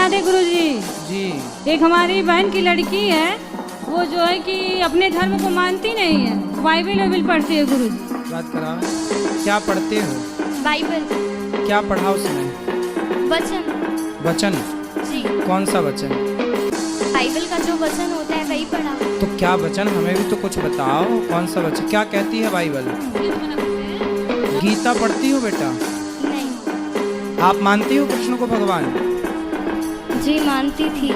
राधे गुरु जी। जी। एक हमारी बहन की लड़की है, वो जो है कि अपने धर्म को मानती नहीं है, बाइबल पढ़ती है गुरु जी। बात करा, क्या पढ़ते हो? बाइबल। क्या पढ़ा उसने? वचन। वचन? जी। कौन सा वचन? बाइबल का जो वचन होता है वही पढ़ा। तो क्या वचन, हमें भी तो कुछ बताओ, कौन सा वचन, क्या कहती है बाइबल? गीता पढ़ती हो बेटा? नहीं। आप मानती हो कृष्ण को भगवान? जी मानती थी।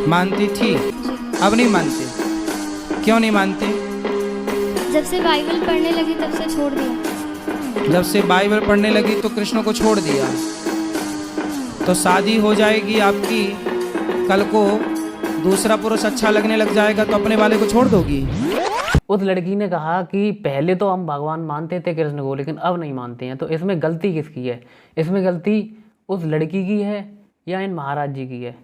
मानती थी? जी। अब नहीं मानते? क्यों नहीं मानते? जब से बाइबल पढ़ने लगी तब से छोड़ दिया। जब से बाइबल पढ़ने लगी तो कृष्ण को छोड़ दिया। तो शादी हो जाएगी आपकी, कल को दूसरा पुरुष अच्छा लगने लग जाएगा तो अपने वाले को छोड़ दोगी? उस लड़की ने कहा कि पहले तो हम भगवान मानते थे कृष्ण को, लेकिन अब नहीं मानते हैं। तो इसमें गलती किसकी है? इसमें गलती उस लड़की की है या इन महाराज जी की है?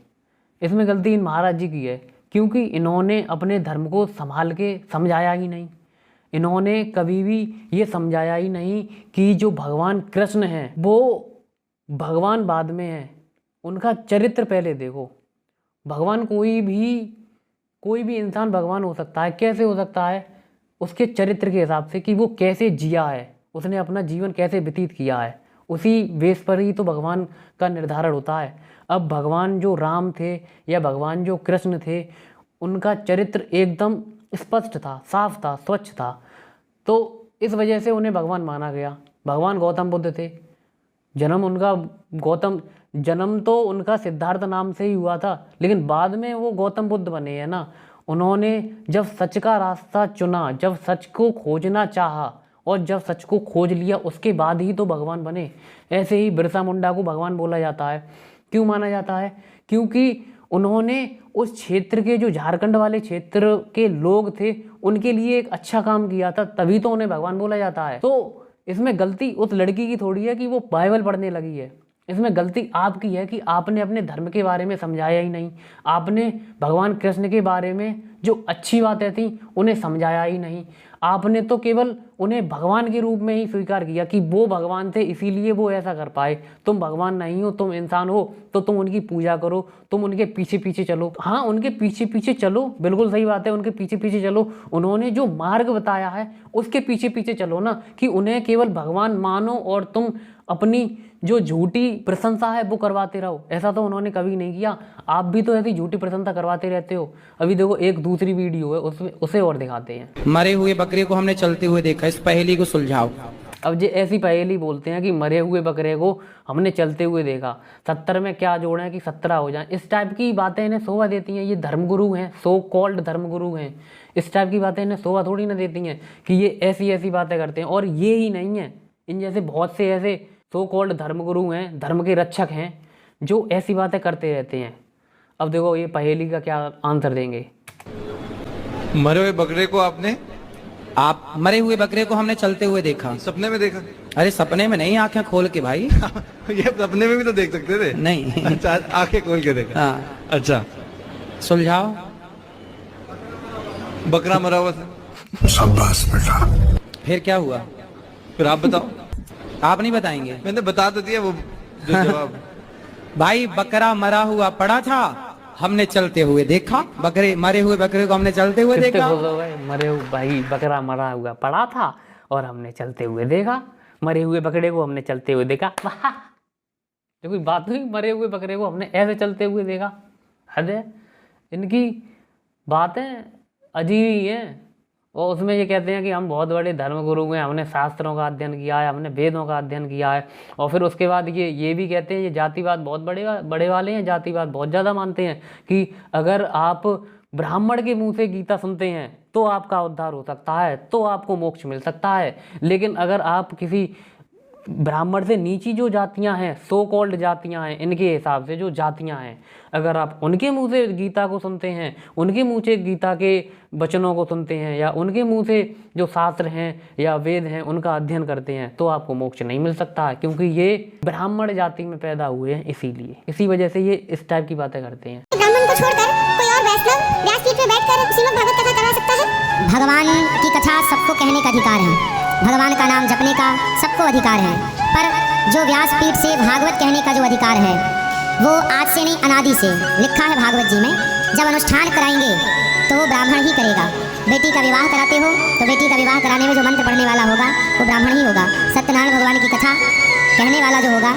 इसमें गलती इन महाराज जी की है, क्योंकि इन्होंने अपने धर्म को संभाल के समझाया ही नहीं। इन्होंने कभी भी ये समझाया ही नहीं कि जो भगवान कृष्ण हैं वो भगवान बाद में है, उनका चरित्र पहले देखो। भगवान कोई भी इंसान भगवान हो सकता है। कैसे हो सकता है? उसके चरित्र के हिसाब से कि वो कैसे जिया है, उसने अपना जीवन कैसे व्यतीत किया है, उसी बेस पर ही तो भगवान का निर्धारण होता है। अब भगवान जो राम थे या भगवान जो कृष्ण थे, उनका चरित्र एकदम स्पष्ट था, साफ था, स्वच्छ था। तो इस वजह से उन्हें भगवान माना गया। भगवान गौतम बुद्ध थे, जन्म तो उनका सिद्धार्थ नाम से ही हुआ था, लेकिन बाद में वो गौतम बुद्ध बने हैं ना। उन्होंने जब सच का रास्ता चुना, जब सच को खोजना चाहा और जब सच को खोज लिया, उसके बाद ही तो भगवान बने। ऐसे ही बिरसा मुंडा को भगवान बोला जाता है। क्यों माना जाता है? क्योंकि उन्होंने उस क्षेत्र के, जो झारखंड वाले क्षेत्र के लोग थे, उनके लिए एक अच्छा काम किया था, तभी तो उन्हें भगवान बोला जाता है। तो इसमें गलती उस लड़की की थोड़ी है कि वो बाइबल पढ़ने लगी है। इसमें गलती आपकी है कि आपने अपने धर्म के बारे में समझाया ही नहीं। आपने भगवान कृष्ण के बारे में जो अच्छी बातें थी उन्हें समझाया ही नहीं। आपने तो केवल उन्हें भगवान के रूप में ही स्वीकार किया कि वो भगवान थे, इसीलिए वो ऐसा कर पाए। तुम भगवान नहीं हो, तुम इंसान हो, तो तुम उनकी पूजा करो, तुम उनके पीछे पीछे चलो। हाँ, उनके पीछे पीछे चलो, बिल्कुल सही बात है, उनके पीछे पीछे चलो। उन्होंने जो मार्ग बताया है उसके पीछे पीछे चलो ना, कि उन्हें केवल भगवान मानो और तुम अपनी जो झूठी प्रशंसा है वो करवाते रहो। ऐसा तो उन्होंने कभी नहीं किया। आप भी तो ऐसी झूठी प्रशंसा करवाते रहते हो। अभी देखो एक दूसरी वीडियो है, उसमें उसे और दिखाते हैं। मरे हुए बकरे को हमने चलते हुए देखा, इस पहेली को सुलझाओ। अब जो ऐसी पहेली बोलते हैं कि मरे हुए बकरे को हमने चलते हुए देखा, 70 में क्या जोड़े कि 17 हो जाए, इस टाइप की बातें इन्हें शोभा देती हैं। ये धर्मगुरु हैं, सो कॉल्ड धर्मगुरु हैं। इस टाइप की बातें इन्हें शोभा थोड़ी ना देती हैं कि ये ऐसी ऐसी बातें करते हैं। और ये ही नहीं है, इन जैसे बहुत से ऐसे सो कॉल्ड धर्मगुरु हैं, धर्म के रक्षक हैं, जो ऐसी बातें करते रहते हैं। अब देखो ये पहेली का क्या आंसर देंगे। मरे हुए बकरे को आप मरे हुए बकरे को हमने चलते हुए देखा। सपने में देखा? अरे सपने में नहीं, आंखें खोल के भाई। ये सपने में भी तो देख सकते थे। नहीं। अच्छा, आंखें खोल के देखा। हाँ। अच्छा, सुलझाओ। बकरा मरा हुआ था। शाबाश बेटा। फिर क्या हुआ? फिर आप बताओ। आप नहीं बताएंगे? मैंने बता तो दिया वो जो जवाब। भाई बकरा मरा हुआ पड़ा था, हमने चलते हुए देखा। मरे हुए बकरे को हमने चलते हुए देखा। मरे हुए भाई बकरा मरा हुआ पड़ा था और हमने चलते हुए देखा। मरे हुए बकरे को हमने चलते हुए देखा। वाह, जो कोई बात नहीं, मरे हुए बकरे को हमने ऐसे चलते हुए देखा। हद है, इनकी बातें अजीब ही हैं। और उसमें ये कहते हैं कि हम बहुत बड़े धर्मगुरु हैं, हमने शास्त्रों का अध्ययन किया है, हमने वेदों का अध्ययन किया है। और फिर उसके बाद ये भी कहते हैं, ये जातिवाद बहुत बड़े वाले हैं, जातिवाद बहुत ज़्यादा मानते हैं कि अगर आप ब्राह्मण के मुंह से गीता सुनते हैं तो आपका उद्धार हो सकता है, तो आपको मोक्ष मिल सकता है। लेकिन अगर आप किसी ब्राह्मण से नीची जो जातियां हैं, सो कॉल्ड जातियां हैं, इनके हिसाब से जो जातियां हैं, अगर आप उनके मुंह से गीता को सुनते हैं, उनके मुंह से गीता के वचनों को सुनते हैं, या उनके मुंह से जो शास्त्र हैं या वेद हैं उनका अध्ययन करते हैं, तो आपको मोक्ष नहीं मिल सकता है, क्योंकि ये ब्राह्मण जाति में पैदा हुए हैं। इसीलिए इसी वजह से ये इस टाइप की बातें करते हैं। ब्राह्मण को छोड़कर कोई और वैष्णव व्यासपीठ पे बैठकर श्रीमद् भागवत कथा करवा सकता है? भगवान की कथा सबको कहने का अधिकार है, भगवान का नाम जपने का सबको अधिकार है, पर जो व्यासपीठ से भागवत कहने का जो अधिकार है वो आज से नहीं अनादि से लिखा है भागवत जी में। जब अनुष्ठान कराएंगे तो वो ब्राह्मण ही करेगा। बेटी का विवाह कराते हो तो बेटी का विवाह कराने में जो मंत्र पढ़ने वाला होगा वो ब्राह्मण ही होगा। सत्यनारायण भगवान की कथा कहने वाला जो होगा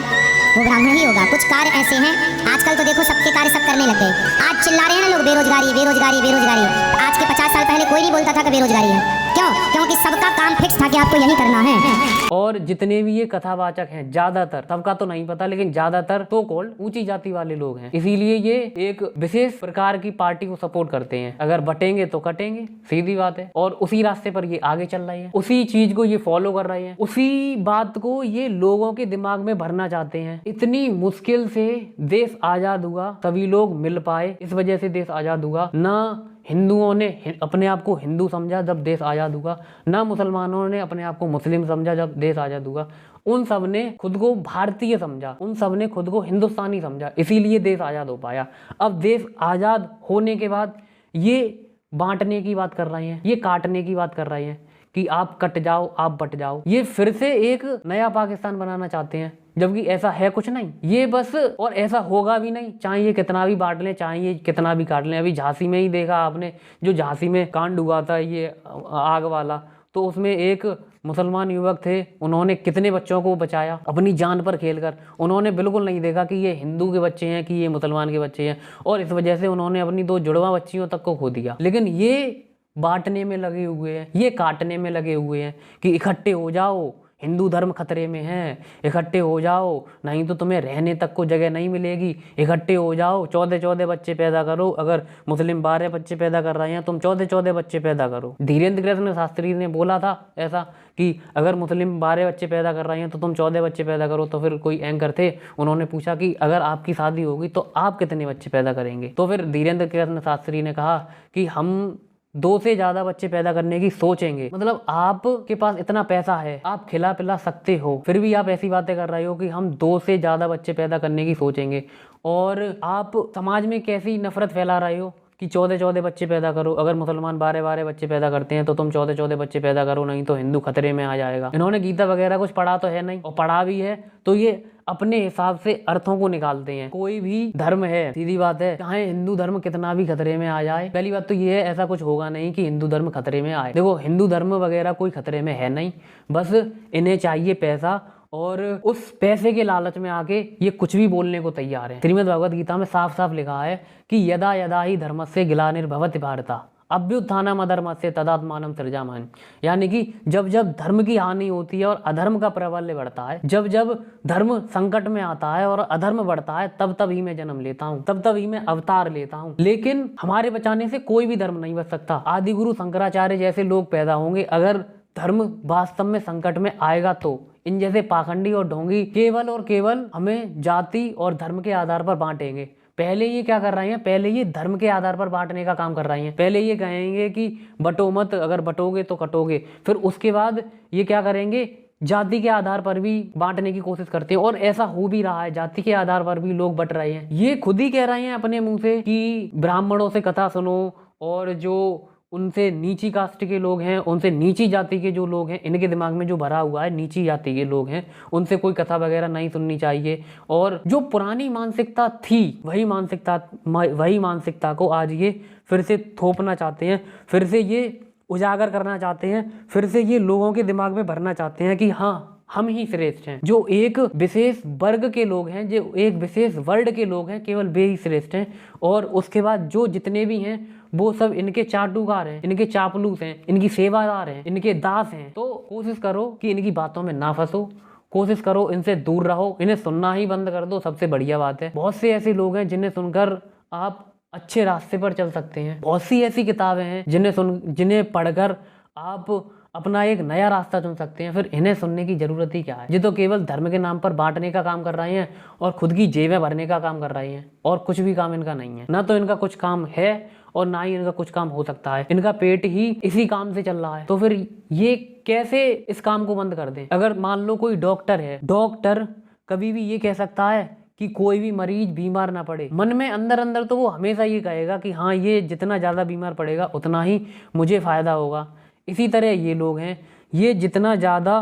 वो ब्राह्मण ही होगा। कुछ कार्य ऐसे हैं, आजकल तो देखो सबके कार्य सब करने लग गए। आज चिल्ला रहे हैं ना लोग बेरोजगारी बेरोजगारी बेरोजगारी। आज के 50 साल पहले कोई नहीं बोलता था कि बेरोजगारी है। क्यों? क्योंकि सबका काम फिक्स था कि आपको यही करना है। और जितने भी ये कथावाचक हैं, ज्यादातर, सबका तो नहीं पता, लेकिन ज्यादातर तो कॉल्ड ऊंची जाति वाले लोग हैं। इसीलिए ये एक विशेष प्रकार की पार्टी को सपोर्ट करते हैं। अगर बटेंगे तो कटेंगे, सीधी बात है। और उसी रास्ते पर ये आगे चल रहे हैं, उसी चीज को ये फॉलो कर रहे हैं, उसी बात को ये लोगों के दिमाग में भरना चाहते हैं। इतनी मुश्किल से देश आजाद हुआ, सभी लोग मिल पाए, इस वजह से देश आजाद हुआ। ना हिंदुओं ने अपने आप को हिंदू समझा जब देश आज़ाद हुआ, ना मुसलमानों ने अपने आप को मुस्लिम समझा जब देश आज़ाद हुआ। उन सब ने खुद को भारतीय समझा, उन सब ने खुद को हिंदुस्तानी समझा, इसीलिए देश आज़ाद हो पाया। अब देश आज़ाद होने के बाद ये बांटने की बात कर रहे हैं, ये काटने की बात कर रहे हैं कि आप कट जाओ, आप बट जाओ। ये फिर से एक नया पाकिस्तान बनाना चाहते हैं, जबकि ऐसा है कुछ नहीं। ये बस, और ऐसा होगा भी नहीं, चाहे ये कितना भी बांट लें, चाहे ये कितना भी काट लें। अभी झांसी में ही देखा आपने, जो झांसी में कांड हुआ था ये आग वाला, तो उसमें एक मुसलमान युवक थे, उन्होंने कितने बच्चों को बचाया अपनी जान पर खेलकर। उन्होंने बिल्कुल नहीं देखा कि ये हिंदू के बच्चे हैं कि ये मुसलमान के बच्चे हैं, और इस वजह से उन्होंने अपनी 2 जुड़वा बच्चियों तक को खो दिया। लेकिन ये बांटने में लगे हुए हैं, ये काटने में लगे हुए हैं कि इकट्ठे हो जाओ, हिंदू धर्म खतरे में है, इकट्ठे हो जाओ, नहीं तो तुम्हें रहने तक को जगह नहीं मिलेगी, इकट्ठे हो जाओ, 14 बच्चे पैदा करो। अगर मुस्लिम 12 बच्चे पैदा कर रहे हैं, तुम 14 बच्चे पैदा करो। धीरेन्द्र कृष्ण शास्त्री ने बोला था ऐसा कि अगर मुस्लिम 12 बच्चे पैदा कर रहे हैं तो तुम 14 बच्चे पैदा करो। तो फिर कोई एंकर थे, उन्होंने पूछा कि अगर आपकी शादी होगी तो आप कितने बच्चे पैदा करेंगे? तो फिर धीरेन्द्र कृष्ण शास्त्री ने कहा कि हम 2 से ज़्यादा बच्चे पैदा करने की सोचेंगे। मतलब आपके पास इतना पैसा है, आप खिला पिला सकते हो, फिर भी आप ऐसी बातें कर रहे हो कि हम 2 से ज़्यादा बच्चे पैदा करने की सोचेंगे। और आप समाज में कैसी नफरत फैला रहे हो कि 14 बच्चे पैदा करो। अगर मुसलमान 12 बच्चे पैदा करते हैं तो तुम 14 बच्चे पैदा करो, नहीं तो हिंदू खतरे में आ जाएगा। इन्होंने गीता वगैरह कुछ पढ़ा तो है नहीं, और पढ़ा भी है तो ये अपने हिसाब से अर्थों को निकालते हैं। कोई भी धर्म है, सीधी बात है, चाहे हिंदू धर्म कितना भी खतरे में आ जाए, पहली बात तो ये है ऐसा कुछ होगा नहीं कि हिंदू धर्म खतरे में आए। देखो, हिंदू धर्म वगैरह कोई खतरे में है नहीं, बस इन्हें चाहिए पैसा, और उस पैसे के लालच में आके ये कुछ भी बोलने को तैयार है। श्रीमद् भगवद गीता में साफ साफ लिखा है कि यदा यदा ही धर्मस्य ग्लानिर्भवति भारत अभ्युत्थानम् अधर्मस्य तदात्मानं सृजाम्यहम्। यानी कि जब जब धर्म की हानि होती है और अधर्म का प्रबल्य बढ़ता है, जब जब धर्म संकट में आता है और अधर्म बढ़ता है, तब तब ही मैं जन्म लेता हूँ, तब तब ही मैं अवतार लेता हूँ। लेकिन हमारे बचाने से कोई भी धर्म नहीं बच सकता। आदि गुरु शंकराचार्य जैसे लोग पैदा होंगे अगर धर्म वास्तव में संकट में आएगा तो। इन जैसे पाखंडी और ढोंगी केवल और केवल हमें जाति और धर्म के आधार पर बांटेंगे। पहले ये क्या कर रहे हैं, पहले ये धर्म के आधार पर बांटने का काम कर रहे हैं। पहले ये कहेंगे कि बटो मत, अगर बटोगे तो कटोगे। फिर उसके बाद ये क्या करेंगे, जाति के आधार पर भी बांटने की कोशिश करते हैं, और ऐसा हो भी रहा है, जाति के आधार पर भी लोग बट रहे हैं। ये खुद ही कह रहे हैं अपने मुंह से कि ब्राह्मणों से कथा सुनो, और जो उनसे नीची कास्ट के लोग हैं, उनसे नीची जाति के जो लोग हैं, इनके दिमाग में जो भरा हुआ है नीची जाति के लोग हैं, उनसे कोई कथा वगैरह नहीं सुननी चाहिए। और जो पुरानी मानसिकता थी वही मानसिकता को आज ये फिर से थोपना चाहते हैं, फिर से ये उजागर करना चाहते हैं, फिर से ये लोगों के दिमाग में भरना चाहते हैं कि हाँ, हम ही श्रेष्ठ हैं। जो एक विशेष वर्ग के लोग हैं, जो एक विशेष वर्ड के लोग हैं, केवल वे ही श्रेष्ठ हैं। और उसके बाद जो जितने भी हैं वो सब इनके चाटुकार हैं, इनके चापलूस हैं, इनकी सेवादार हैं, इनके दास हैं। तो कोशिश करो कि इनकी बातों में ना फंसो, कोशिश करो इनसे दूर रहो, इन्हें सुनना ही बंद कर दो, सबसे बढ़िया बात है। बहुत से ऐसे लोग हैं जिन्हें सुनकर आप अच्छे रास्ते पर चल सकते हैं। बहुत सी ऐसी किताबें हैं जिन्हें पढ़कर आप अपना एक नया रास्ता चुन सकते हैं। फिर इन्हें सुनने की जरूरत ही क्या है। ये तो केवल धर्म के नाम पर बांटने का काम कर रहे हैं और खुद की जेबें भरने का काम कर रहे हैं, और कुछ भी काम इनका नहीं है। ना तो इनका कुछ काम है और ना ही इनका कुछ काम हो सकता है। इनका पेट ही इसी काम से चल रहा है, तो फिर ये कैसे इस काम को बंद कर दें। अगर मान लो कोई डॉक्टर है, डॉक्टर कभी भी ये कह सकता है कि कोई भी मरीज बीमार ना पड़े। मन में अंदर अंदर तो वो हमेशा ये कहेगा कि हाँ, ये जितना ज़्यादा बीमार पड़ेगा उतना ही मुझे फ़ायदा होगा। इसी तरह ये लोग हैं, ये जितना ज़्यादा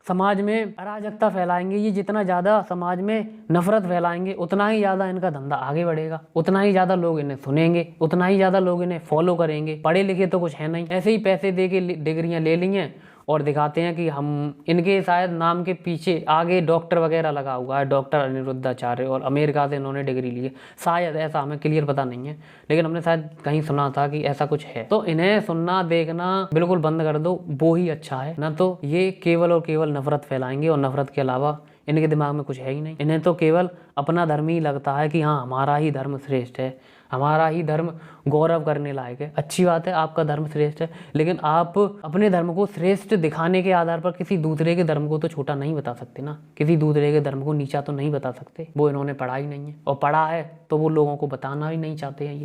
समाज में अराजकता फैलाएंगे, ये जितना ज़्यादा समाज में नफरत फैलाएंगे उतना ही ज़्यादा इनका धंधा आगे बढ़ेगा, उतना ही ज़्यादा लोग इन्हें सुनेंगे, उतना ही ज़्यादा लोग इन्हें फॉलो करेंगे। पढ़े लिखे तो कुछ है नहीं, ऐसे ही पैसे दे के डिग्रियाँ ले ली हैं और दिखाते हैं कि हम, इनके शायद नाम के पीछे आगे डॉक्टर वगैरह लगा हुआ है, डॉक्टर अनिरुद्धाचार्य, और अमेरिका से इन्होंने डिग्री ली है शायद, ऐसा हमें क्लियर पता नहीं है, लेकिन हमने शायद कहीं सुना था कि ऐसा कुछ है। तो इन्हें सुनना देखना बिल्कुल बंद कर दो, वो ही अच्छा है, ना तो ये केवल और केवल नफरत फैलाएंगे और नफरत के अलावा इनके दिमाग में कुछ है ही नहीं। इन्हें तो केवल अपना धर्म ही लगता है कि हाँ हमारा ही धर्म श्रेष्ठ है, हमारा ही धर्म गौरव करने लायक है। अच्छी बात है, आपका धर्म श्रेष्ठ है, लेकिन आप अपने धर्म को श्रेष्ठ दिखाने के आधार पर किसी दूसरे के धर्म को तो छोटा नहीं बता सकते ना, किसी दूसरे के धर्म को नीचा तो नहीं बता सकते। वो इन्होंने पढ़ा ही नहीं है, और पढ़ा है तो वो लोगों को बताना ही नहीं चाहते हैं ये।